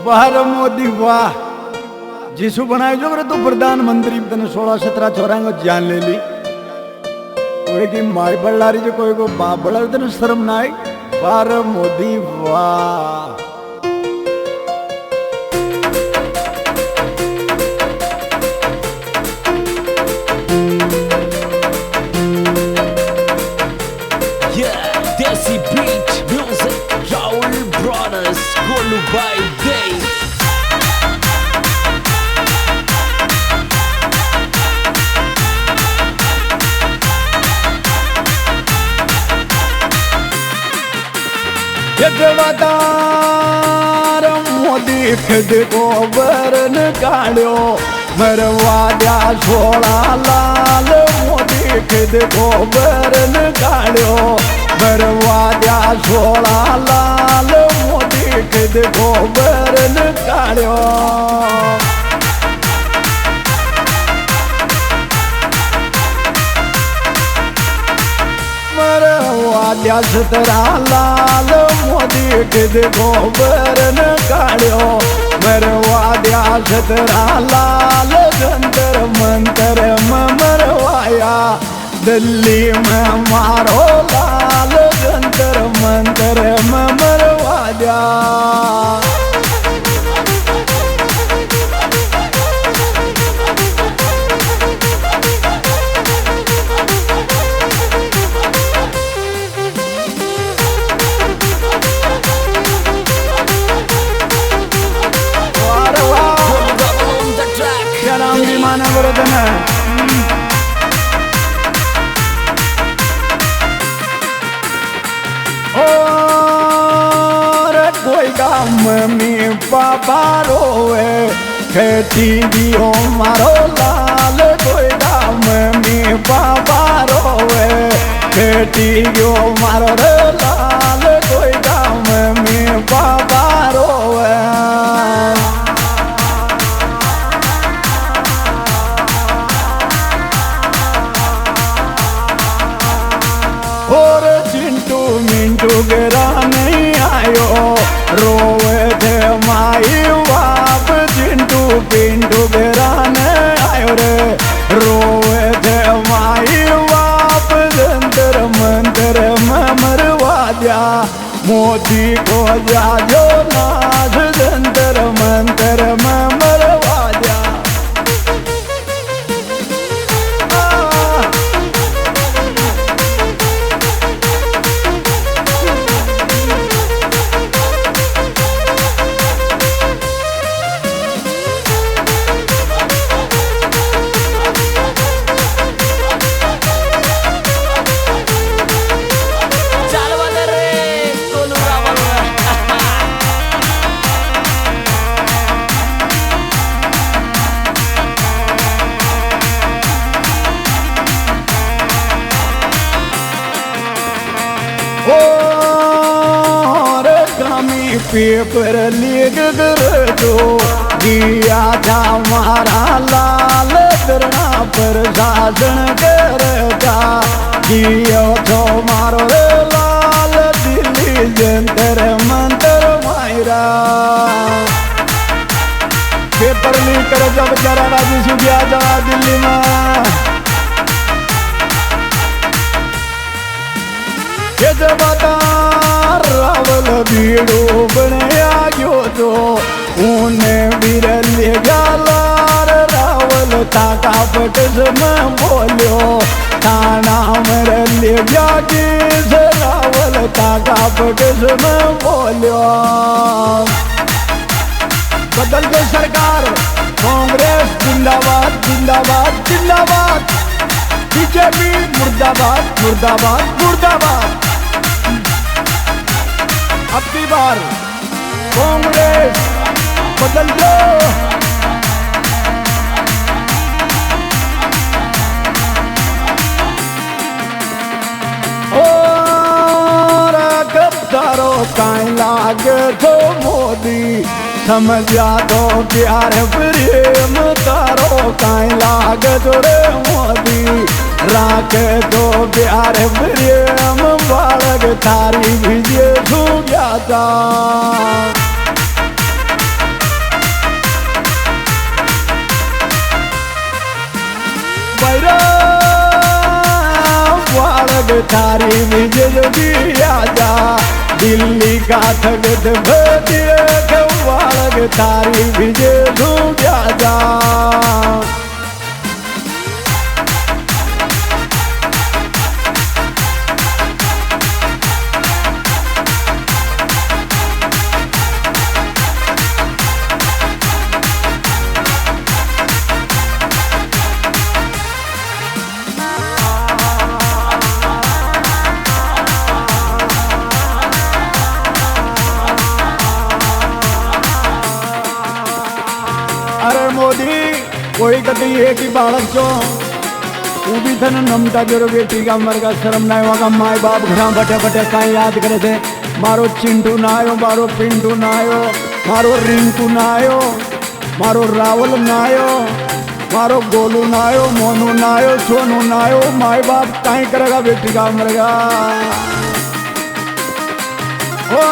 वाह मोदी वाह। जिसु बनाए जो करे तो प्रधानमंत्री तने 16-17 छोरा को जान ले ली। कोई की माई बड़ा रही जो कोई को बाप बड़ा तने शर्म ना आई। वाह मोदी वाह। Desi Beat Music Raul Brothers Golu by Day जगवतार Modi खुद को बरन काढ़ो मरवा दिया 16 लाल मोदी खुद को बरन काढ़ो मरवा दिया 16 लाल मोदी खुद को बरन काढ़ो मरवा दिया 17 लाल मोदी खुद को बरन काढ़ो मरवा दिया 17 लाल जंतर मंतर में मरवाया दिल्ली में मारो लाल जंतर मंतर में मरवा दिया। कोई मम्मी पापा रोए खेती दियो मारो लाल कोई मम्मी पापा रोए खेती दियो मारो रे लाल कोई मम्मी पापा रोए। और चिंटू मिंटू गिरा नहीं आयो रोवे थे माई बाप चिंटू पिंटू गिरा नहीं आयो रे रोवे थे माई बाप जंतर मंतर में मरवा दिया मोदी को जाजो नाथ जंतर मंतर में मरवा दिया। पेपर लीक कर दो दिया था मारा लाल करना प्रशासन करता दियो तो मारो लाल दिल्ली जंतर मंतर मायरा। पेपर लीक कर जब बेचारा राजू सुखिया जा दिल्ली में ये जब रावल भीड़ो बनया गयो तो उन्हें बिरले गालार रावल ताका पटस में बोलियो ताना मरले जाके रावल ताका पटस में बोलियो। बदल के सरकार कांग्रेस जिंदाबाद जिंदाबाद जिंदाबाद बीजेपी मुर्दाबाद मुर्दाबाद मुर्दाबाद। अब की बार कांग्रेस बदल लो। और गद्दारो काई लागे तो मोदी समझा तो प्यार प्रेम तारो काई लागे तो रे मोदी राखे तो प्यार प्रेम बालक थारी विजय सु गया था। थारी विजय भी आजा दिल्ली का थगत भदिए बालक थारी विजय भी आजा अरे मोदी कोई कटी एक ही बालक चो तू भी थन नमता जोरो बेटी का मर का शर्म ना होगा माय बाप घर बटे बटे कहीं याद करे थे मारो चिंटू ना आयो मारो पिंटू ना आयो मारो रिंकू ना आयो मारो रावल ना आयो मारो गोलू ना आयो मोनू ना आयो सोनू ना आयो माय बाप कहीं करेगा बेटी का मरेगा ओ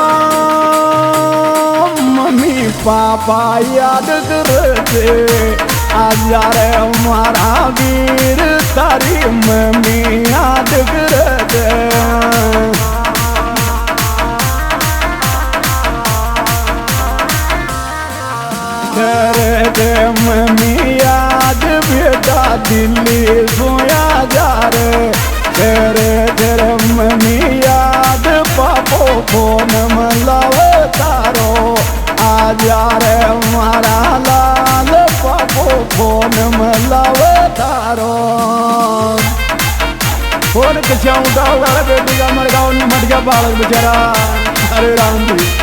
मम्मी पापा याद करते आज रे हमारा वीर तारी मम्मी याद करते करते मम्मी याद बेटा दिल्ली सोया जा रे तेरे तेरे मम्मी याद पापो फोन मलावे तारो आज रे हमारा लाल पापो फोन मलावे तारो फोन किसी उठाओ बेटी का मर गाँव में मट गया बालक बेचारा अरे राम जी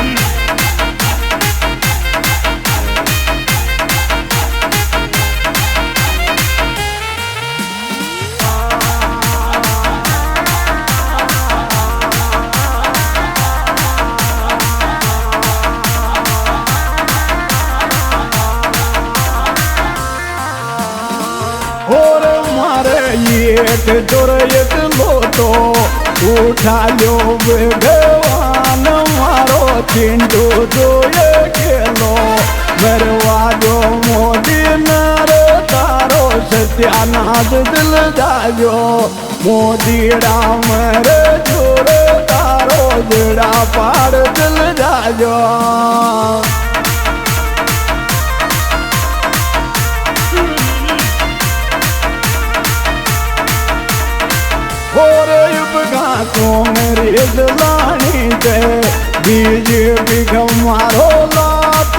और मारे एक जोर एक लोटो उठा लो भगवान मारो चिंटू जो ये खेलो मरवा दो मोदी नर तारो सत्यानाश दिल जाजो मोदी राम रे जोर तारो जड़ा पार दिल जाजो और कांग्रेस लानी दे बीजेपी का मारो लात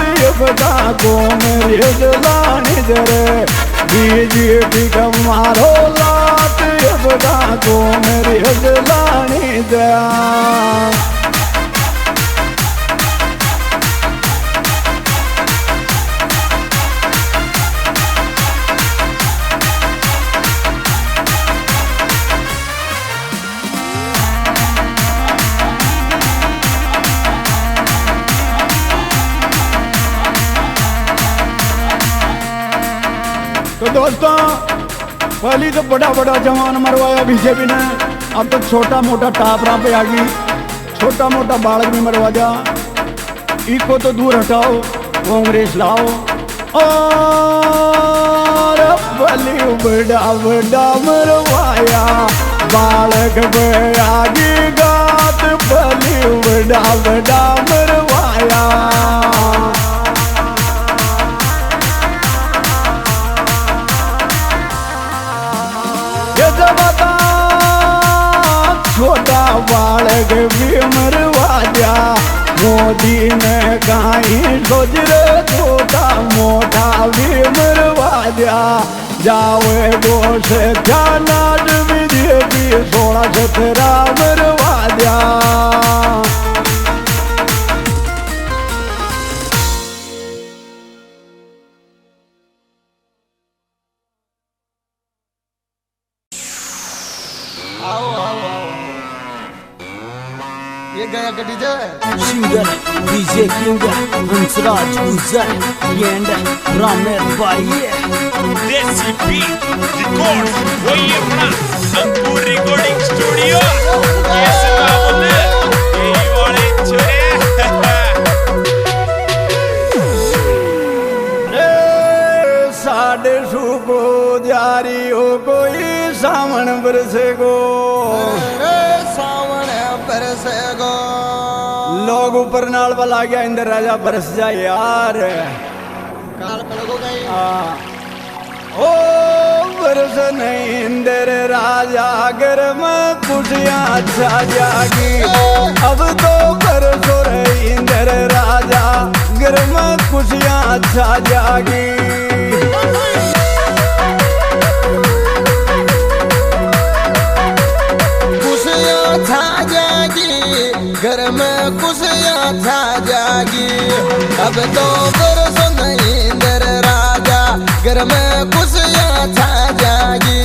कांग्रेस लानी दे रे बीजेपी का मारो लात कांग्रेस लानी दे तो दोस्तों पहली तो बड़ा बड़ा जवान मरवाया बीजेपी ने अब तो छोटा मोटा टापरा पे आ गई छोटा मोटा बालक भी मरवा दिया इसको तो दूर हटाओ कांग्रेस लाओ और बली बड़ा बड़ा मरवाया बालक पे आगे गात बली बड़ा बड़ा मरवाया छोटा बालक भी मरवा दिया मोदी ने कहीं सोच रे छोटा मोटा भी मरवा दिया जावे गोश क्या नाट बीजेपी 16-17 मरवा दिया ये गया DJ Singer, DJ King, Hansraj Uzan, and Ramer Baye. Desi Beat Records, Oyemna, Ankur Recording Studio. Yes, Babule, यही वाले छोरे. रे साढ़े सुको जारी हो कोई सावन बरसे को को ऊपर नाल वाला आ गया इंद्र राजा बरस जा यार काल पलको गई ओ बरस नहीं इंद्र राजा गर्म खुशियाँ छा जागी अब तो बरसो रही इंद्र राजा गर्म खुशियाँ छा जागी खुशियाँ छा जागी घर में खुशियाँ छा जागी अब तो बरसो नहीं इंद्र राजा घर में खुशियाँ छा जागी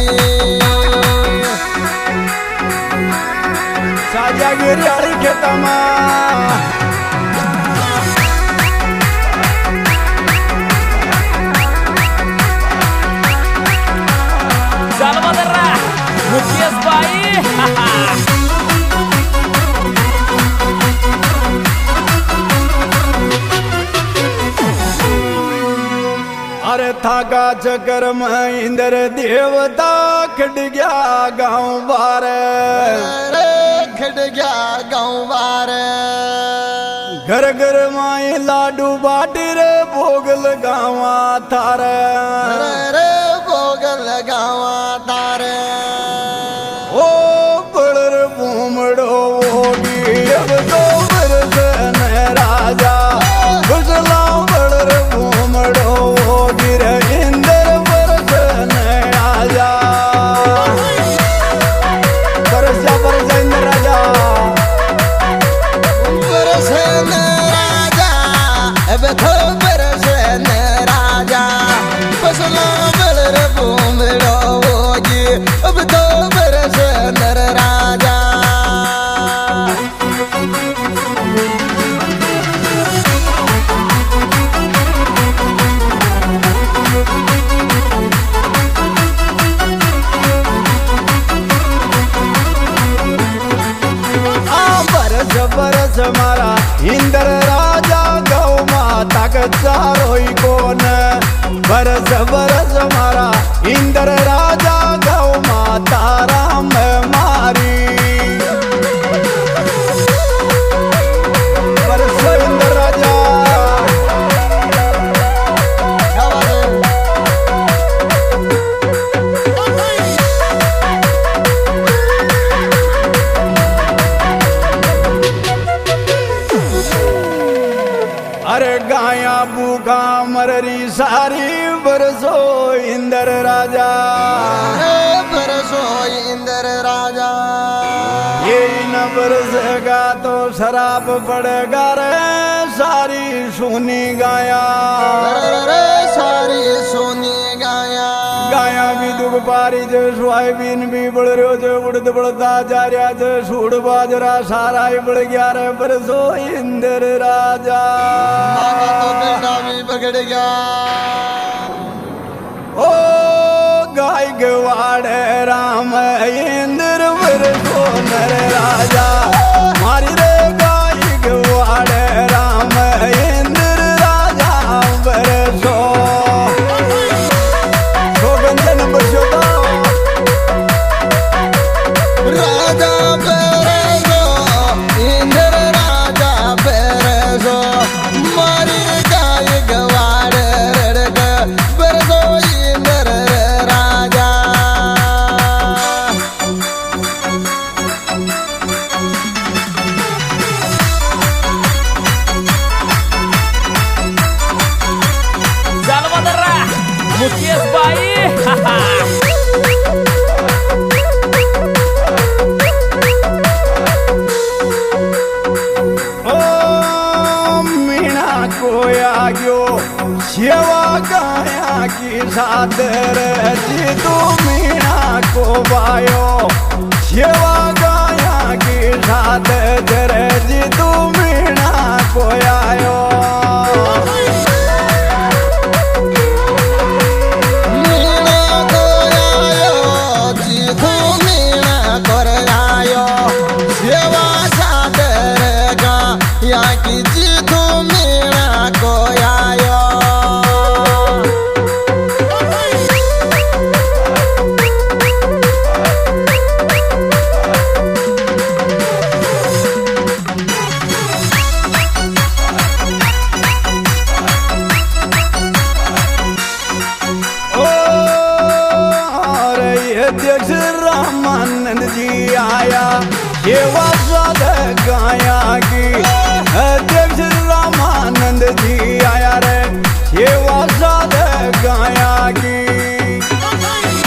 छा जागी रियाड़ी खेता Salvador Mukesh Bhai अरे थाका चक्कर में इंद्र देवता खड़ गया गाँव बार खड़ गया गाँव बार घर घर माए लाडू बाटी रे भोग लगावा थारे रे भोग लगावा तारे ओ बड़र बूमड़ो होगी अब तो बरस न राजा घुसला बड़र बूमड़ो होगी रे इंद्र बरस न राजा बरस जा इंद्र राजा बरसन राजा अब तो बरसन राजा फसला बलर बूमड़ो होगी अब तो बरसन राजा बरस बरस मारा इंद्र राजा गौ माता का चारोई कोन बरस बरस मारा इंद्र राजा गौ माता राम मारी बरस इंद्र राजा अरे गाया भूखा मररी सारी बरसो इंद्र राजा बरसो इंद्र राजा ये न बरसेगा तो शराब पड़ेगा रे सारी सुनी गाया रे सारी सोनी गाया गाया भी दुख पारी जो सोयाबीन भी बढ़ रहे जो उड़द बढ़ता जा रहा जो सूड़ बाजरा सारा ही बढ़ गया रे बरसो इंद्र राजा तो बेटा भी पकड़ गया ओ गाय गवाड़े राम इंद्र बरसो नर राजा मारी रे गाय गवाड़े राम इंद्र राजा बरसो गंजन बरसो राजा बरसो इंद्र राजा बरसो मारी गाय गवाड़ रड़क बरसो इंद्र राजा Salvador Mukesh Bhai ओ मीणा को आग्यो सेवा गाया की सादर जी तू मीणा को बायो सेवा गाया की सादर जी तू मीणा को आयो मीणा कोरायो जीतू मीणा कोरायो सेवा सादर गा या की जीतू मीणा कोरायो सेवा साध गाया की देव श्री रामानंद जी आया रे सेवा साध गाया की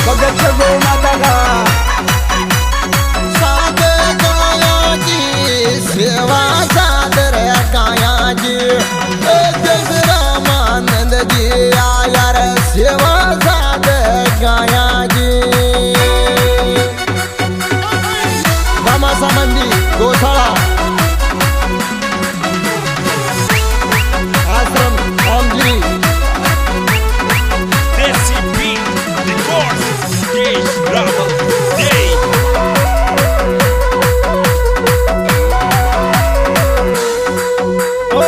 भगत गो माता का साध गाया जी सेवा सादर गाया जी देव रामानंद जी आया रे सेवा साध गाया जी रामा सामंदी गोशाळा आश्रम ओमगिरी Desi Beat Records Stage Bravo Day ओ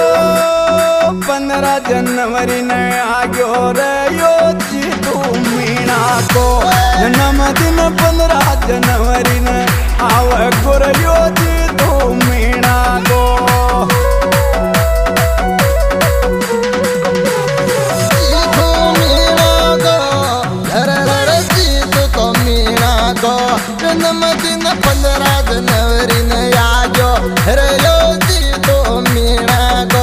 15 जनवरी ने आग्यो रे यो जीतू मीणा को जन्मदिन 15 जनवरी ने आवे गुर यो जीतू मीणा को जीतू मीणा को हर जीतू तो मीणा को जन्मदिन 15 जनवरी ने आजो हर यो जीतू मीणा को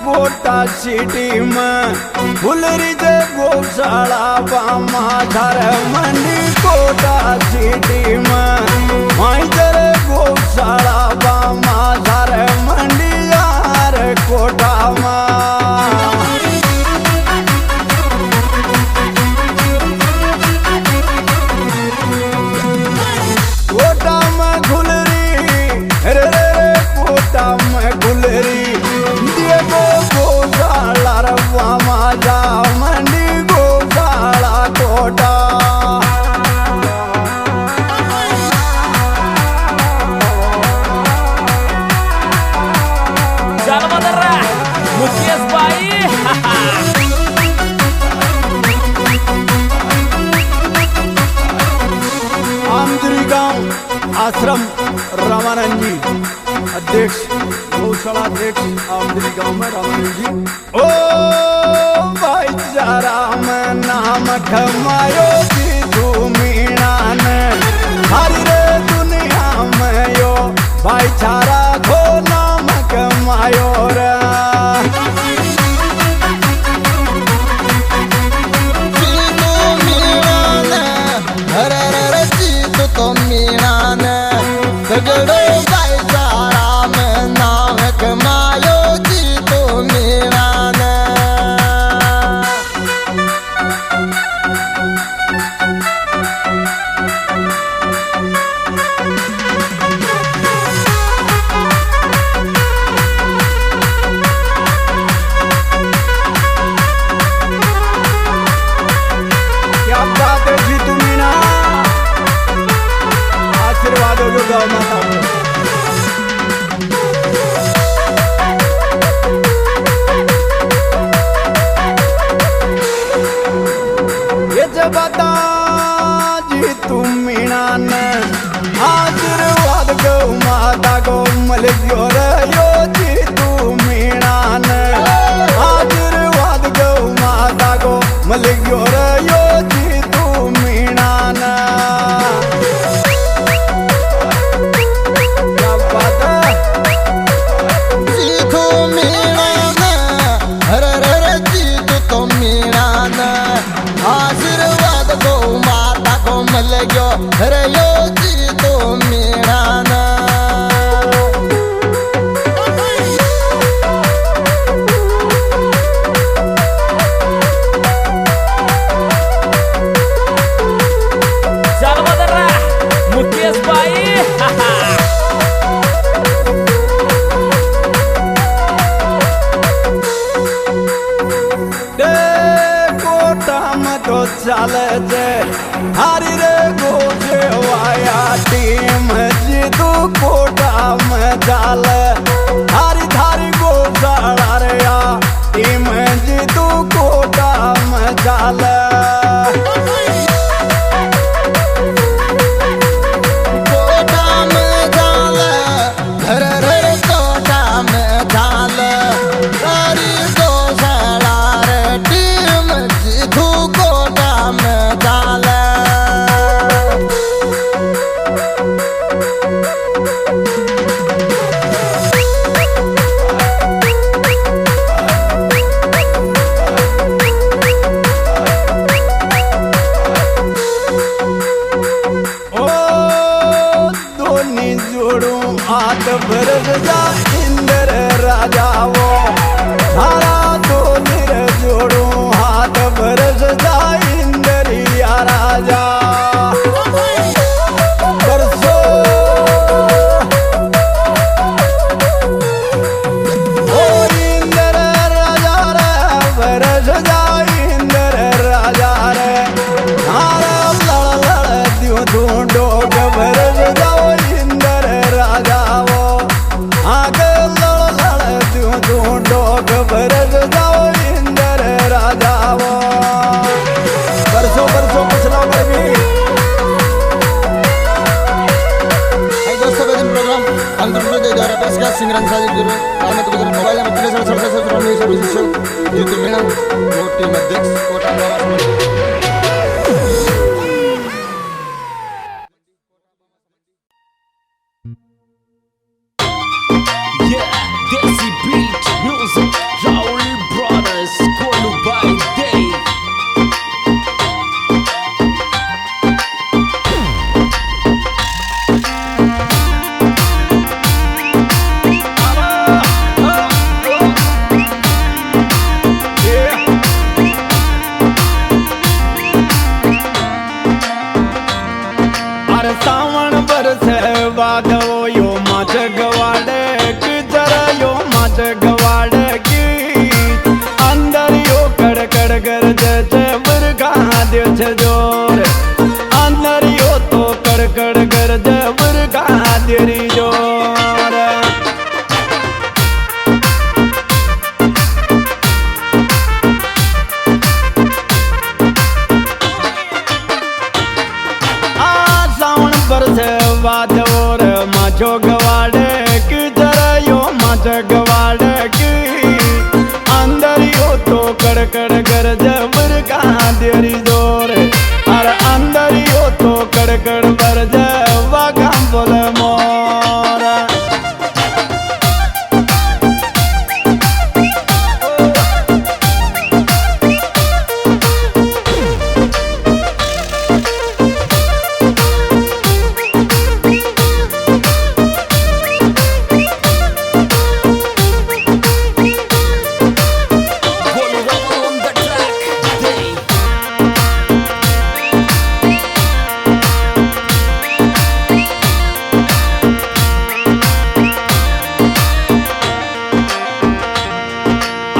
कोटा सिटी में फुलरी जे गौशाला बामा धर मंडी कोटा सिटी में माई जरे गौशाला बामा धर मंडी यार कोटा कोटा में खुलरी रे रे कोटा में खुलरी दियो गोशाला रवा माजा मंडी गोशाला Kota Salvador Mukesh Bhai Amdari गांव आश्रम रामानंद जी अध्यक्ष गौशाला अध्यक्ष आमदरी गांव में रामानंद जी ओ भाईचारा में नाम कमायो जी तू मीणा ने हरी रे दुनिया में यो भाईचारा को नाम कमायो रे जीतू मीणा ने हर जीतू तो मीणा ने सगड़ो भाईचारा में नाम कमायो जीतू मीणा ने क्या बात है जी तू मीणा आशीर्वाद हो जो गौ माता को ये जब बता जी तू मीणा ने आशीर्वाद गौ माता को मिल गयो रे यो जी तू मीणा ने आशीर्वाद गौ माता को मिल गयो रे यो जी तू मीणा ने क्या बात है जीतू मीणा ने हर जीतू तो मीणा ने आशीर्वाद गो माता को मिल गयो हर यो जीतू मीणा ने Salvador Mukesh Bhai कोटा में तो चले जे हरी रे गो चाल थारी थारी गोशाला रे आ टीम जीतू कोटा में चाल कोटा में चाल घर घर कोटा में चाल थारी गोशाला रे टीम जीतू कोटा में चाल हाथ भरस जा इंद्र राजाओ धारा तो निर जोड़ू हाथ भरस जा इंद्रिया राजा बरसो ओ इंद्र राजा रे भरस जा इंद्र राजा रे धारा लड़ लड़ दियो ढूंढो के भरस जाओ इंद्र राजा आगे लड़ लड़ दियो ढूंढो के भरस जाओ इंद्र राजा बरसो बरसो पिछला कर भी Hai dosto bedin program Angguru de dara peska singran saji guru Kami tu guru mobile में पुलिस और सरकार से रमी सर्विस जीतू मीना मोटी मध्यक्ष कोटा द्वारा Yeah, Desi Beat Music, Raul Brothers, Kolu by Dave. अरे सावन बरसे बादो यो मच गवाड़े की जरा यो मच गवाड़े की अंदर यो कड़ कड़ कर जैसे मुर्गा दे जोर अंदर यो तो कड़ कड़ कर जै मुर्गा देरी जोर बरसे वादोर मचो गवाड़े की जरा यो मच गवाड़े की अंदर यो तो कड़ कड़ कर जबर कहाँ देरी जोर अरे अंदर यो तो कड़ कड़ कर जवा काम बोले मोर Kolu Raul on the track, Dave.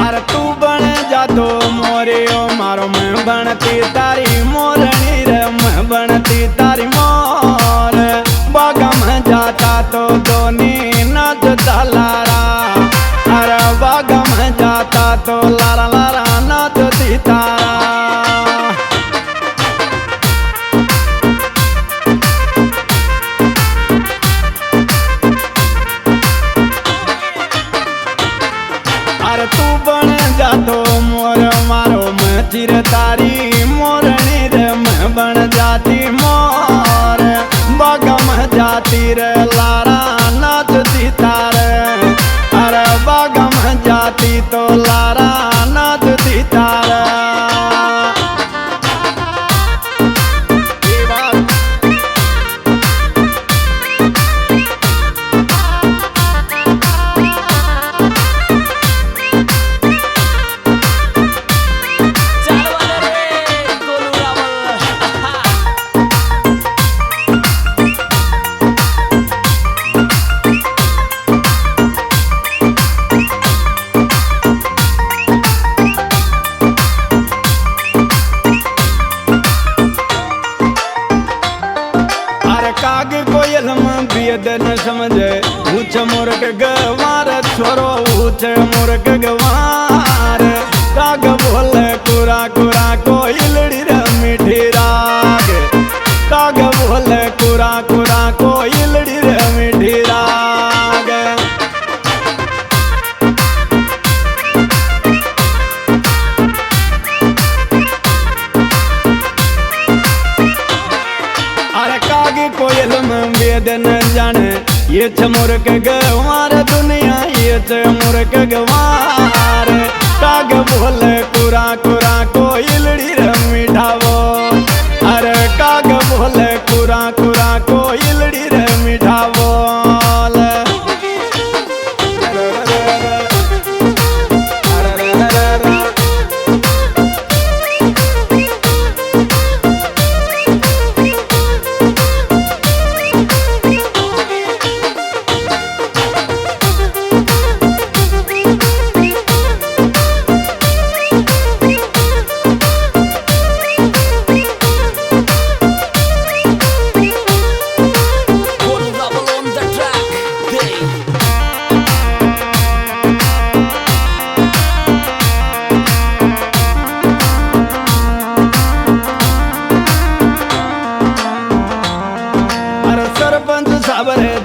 अरे तू बन जा तो मोरे ओ मारो मैं बनती तारी मोरनी रे मैं बनती तारी मोर बागा में जाता तो दोनी नचता लारा अरे बागा में जाता तो लारा लारा नचती तारा अरे तू बन जा तो मोर मारो मैं चिर तारी मोरनी रे मैं बन जाती मोर बागा में जाती रे लारा नाचती तारे अरे बागा में जाती तो लारा नाचती तारा मुर्ग गवार छोरो ऊंच मुर्ग गवार काग बोले कुरा कुरा कोयलड़ी रे मीठी राग काग बोले कुरा कुरा कोयलड़ी रे मीठी राग अरे काग कोयल में वेद न जाने ये मुर्ग गवार दुनिया ये मुर्ग गवार काग बोले कुरा कुरा कोयलड़ी रे मीठा बोल अरे काग बोले कुरा कुरा कोयलड़ी रे मीठा बोल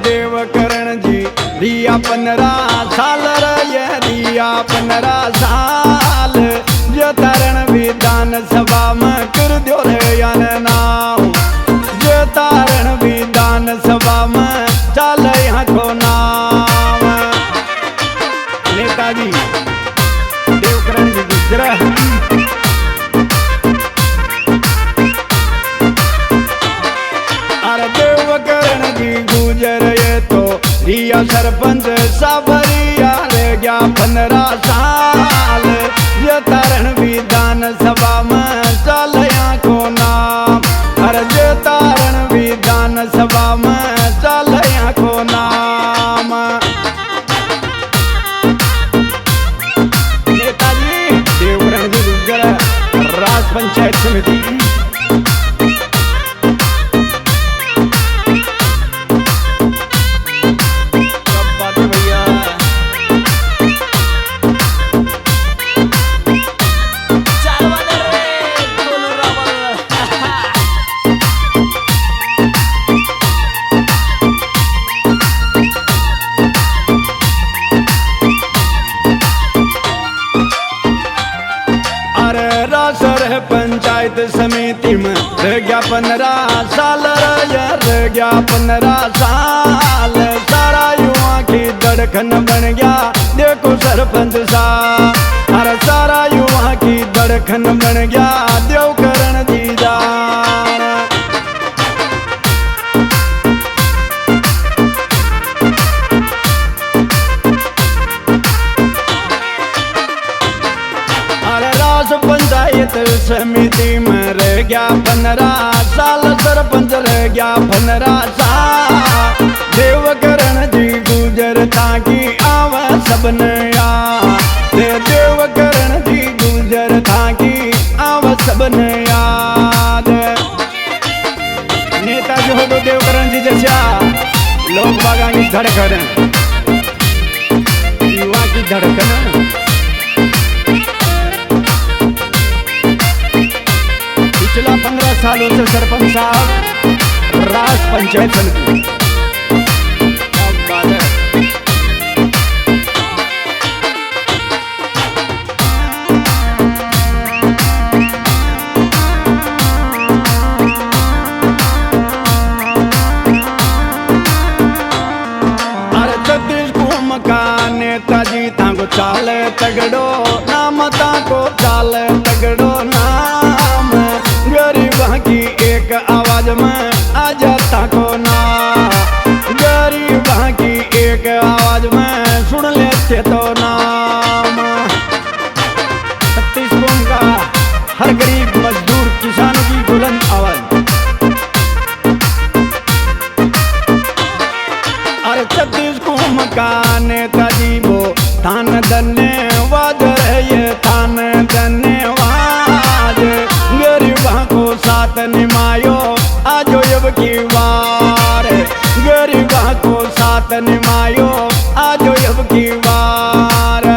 देव करण जी रिया 15 साल रे रिया 15 साल जो तारण विधान सभा में कर दो रे यान नाम जो तारण विधान सभा में चल यहाँ को नाम नेताजी देवकरण जी गुजरात देवकरण जी गुजर ये तो रिया सरपंच साबरिया रे गया 15 साल ये तारण विधान सभा में चल यहाँ को नाम हर जे तारण विधान सभा में चल यहाँ को नाम नेताजी देवकरण जी गुजर राज पंचायत समिति पंचायत समिति में रह गया 15 साल रह गया 15 साल सारा युवा की धड़कन बन गया देखो सरपंच सा अरे सारा युवा की धड़कन बन गया देवकरण जी जान पंचायत समिति में रह गया 15 साल सरपंच रह गया 15 साल देवकरण जी गुजर ताकि आवा सबने याद देवकरण जी गुजर ताकि आवा सबने याद नेताजी हो तो देवकरण जी जैसा लोग बागा की धड़कन युवा की धड़कन पिछला 15 सालों से सरपंच साहब राज पंचायत समिति नेताजी ताको चाले तगड़ो नाम ताको चाले तगड़ो नाम गरीब की एक आवाज में आजा ताको नाम गरीब की एक आवाज में सुन लेते तो नाम 36 कौम का हर गरीब मजदूर किसान की बुलंद आवाज अरे 36 कौम का नेताजी वो थान धन्यवाद ये थान धन्यवाद गरीबा को साथ निमायो आजो अब की बार गरीबा को साथ निमायो परिवार।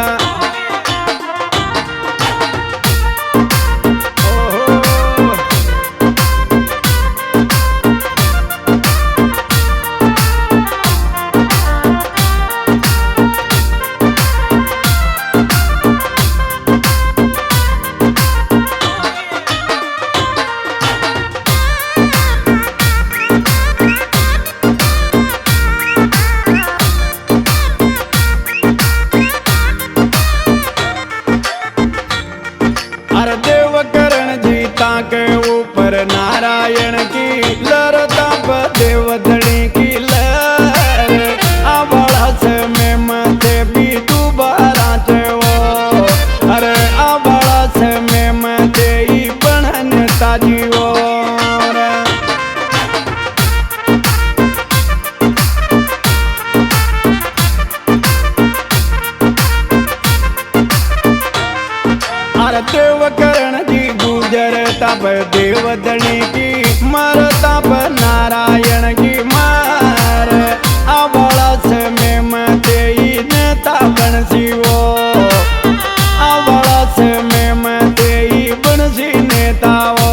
अरे देव करण जीता के ऊपर नारायण की लरता पर देव धड़ी की लहर। आवाड़ा से में मथे भी दोबारा चे वो। अरे आवाड़ा से में मथे ही बनन ताजी वो। देव करण जी गुजर तब देव धनी की मरता पर नारायण की मार। आवाड़ा से में मते ही नेता बनसी वो। आवाड़ा से में मते ही बनसी नेता वो।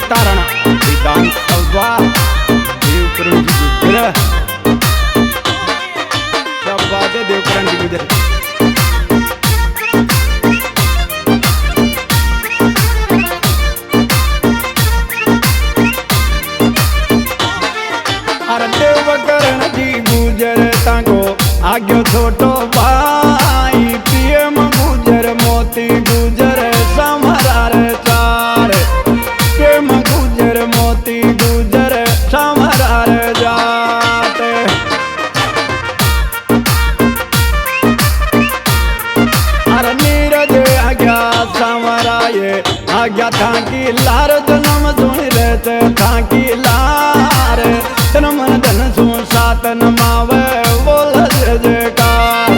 तारणा विधानसभा देवकरण जी गुजर। क्या बात है देवकरण जी गुजर। अरे देवकरण जी गुजर ताको आग्यो छोटो भाई पीएम गुजर मोती गुजर समरार चार। प्रेम गुजर मोती गुजर समरार जाते। अरे नीरज आज्ञा समराये आज्ञा था कि लार जन्म सुन रहते था कि लार। तन मन धन सुन सातन मावे बोल जयकार।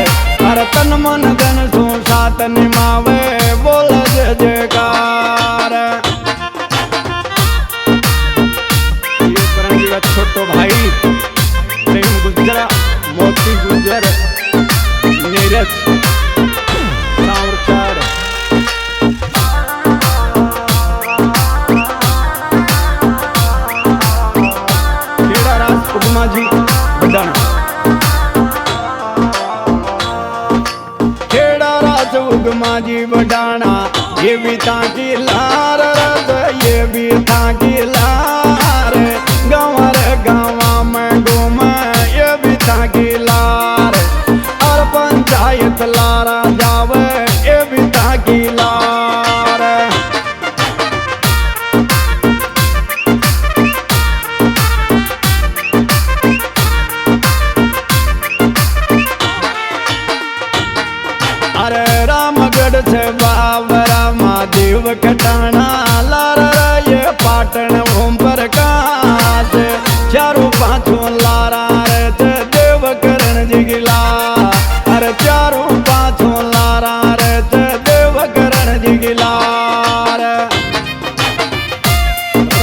अरे तन मन धन सुन सातन मावे बोल जयकार। छोटो भाई प्रेम गुजर मोती गुजर नीरज सावरकर। खेड़ा राज उगमा जी बडाना। खेड़ा राज उगमा जी बडाना ये भी था कि लार ये भी था कि लार। गाँव गाँव में घूम ये भी था कि लार। और पंचायत लारा जावे ये भी था कि लार। अरे रामगढ़ से बाबरा महादेव कटाना लार ये पाटन ओम प्रकाश। चारों पांचों लारा रहते देव करण जी गिला। अरे चारों पांचों लारा रहते देव करण जी गिला।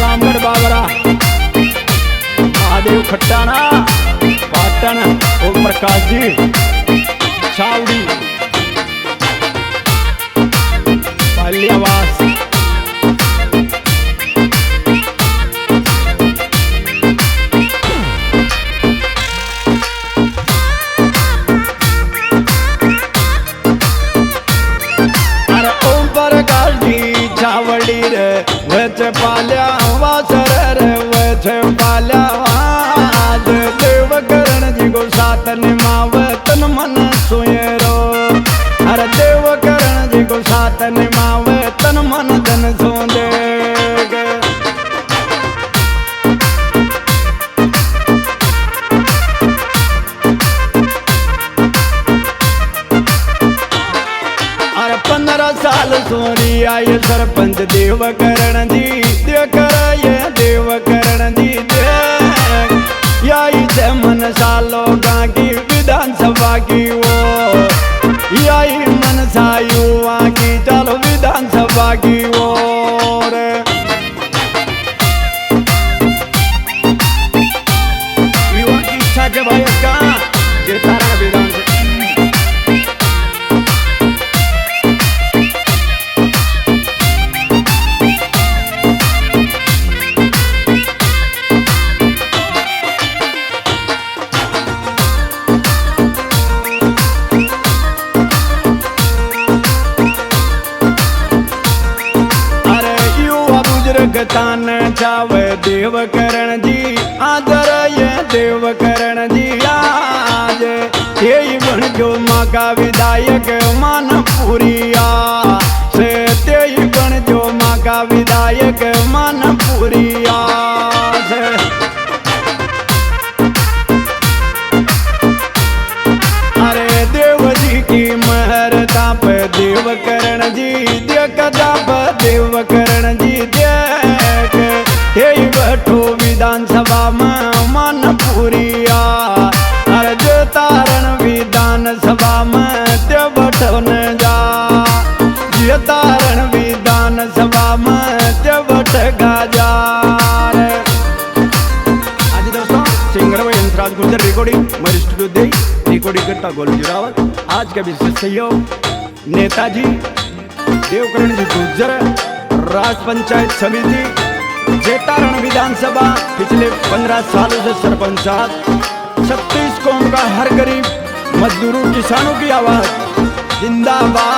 रामगढ़ बाबरा महादेव खट्टाना पाटन ओम प्रकाश जी छावड़ी बाल्यावास। छावड़ी रे वच पाल्या वासर रे वच पाल्या वाज। देव करण जी को सातन मावे तन मन सुयरो। अरे देव करण जी को सातन मावे तन मन धन सो दे। अरे 15 साल सोरी आए सरपंच देव करण जी ये देव करण जी यही से मन सालों की विधानसभा की वो यही मन सा युवा तान चावे देव करण जी आदर ये देव करण जी आज ये बन जो माँ का विधायक मान पुरिया से ते बन जो माँ का विधायक मान पुरिया से अरे देव जी की महरता पे देव करण जी देख जाप देव करण जी देख हे बैठो विधानसभा में मन पुरिया अरे जो तारण विधानसभा में ते बैठो न जा ये तारण विधानसभा में ते बैठ जा आज दोस्तों सिंगर व यंत्रराज गुर्जर रिकॉर्डिंग मेरी स्टूडियो दे रिकॉर्डिंग करता गोलू रावत आज का विशेष सहयोग नेताजी देवकरण जी गुर्जर राज पंचायत समिति जेतारण विधानसभा पिछले 15 सालों से सरपंच 36 कौम का हर गरीब मजदूरों किसानों की आवाज जिंदाबाद।